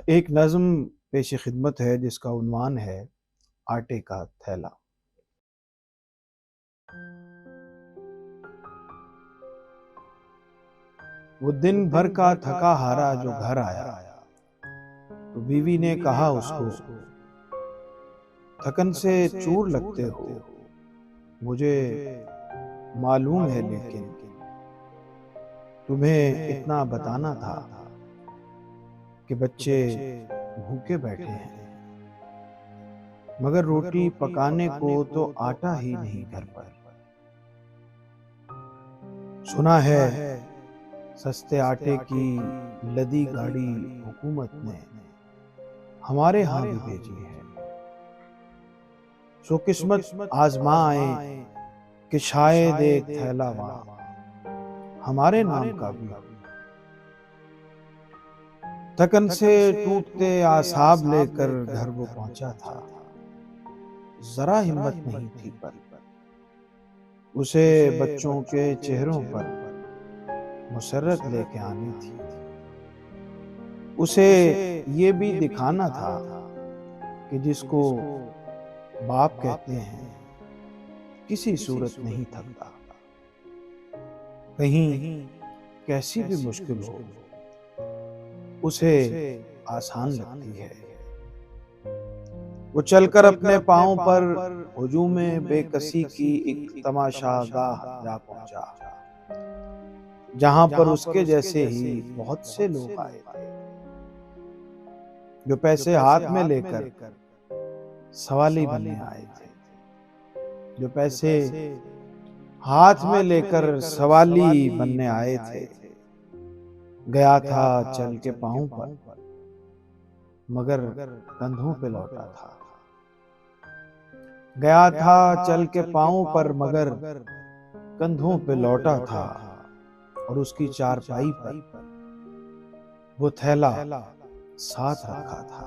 एक नज़्म पेश खिदमत है जिसका उन्वान है आटे का थैला। वो दिन भर का थका हारा जो घर आया, तो बीवी ने कहा उसको, थकन से चूर लगते हो, मुझे मालूम है, लेकिन तुम्हें इतना बताना था कि बच्चे भूखे बैठे हैं, मगर रोटी पकाने को तो आटा ही नहीं घर पर। सुना है सस्ते आटे की लदी गाड़ी हुकूमत ने हमारे यहाँ भी भेजी है। सो किस्मत आजमा आए कि शायद एक थैला वहाँ हमारे नाम का भी। थकन से टूटते आसाब लेकर घर वो पहुंचा था, जरा हिम्मत नहीं थी पर उसे बच्चों के चेहरों पर मुसर्रत लेके आनी थी। उसे ये भी दिखाना था कि जिसको बाप कहते हैं किसी सूरत नहीं थकता, कहीं कैसी भी मुश्किल हो उसे आसान लगती है। वो चलकर अपने पांव पर हुजूम बेकसी की एक तमाशागाह जा पहुंचा, जहां पर उसके जैसे ही बहुत से लोग आए थे, जो पैसे हाथ में लेकर सवाली बनने आए थे, जो पैसे हाथ में लेकर सवाली बनने आए थे। गया था चल के पांव पर, मगर कंधों पे लौटा था। गया था चल के पांव पर, मगर कंधों पे लौटा था। और उसकी चारपाई पर वो थैला साथ रखा था।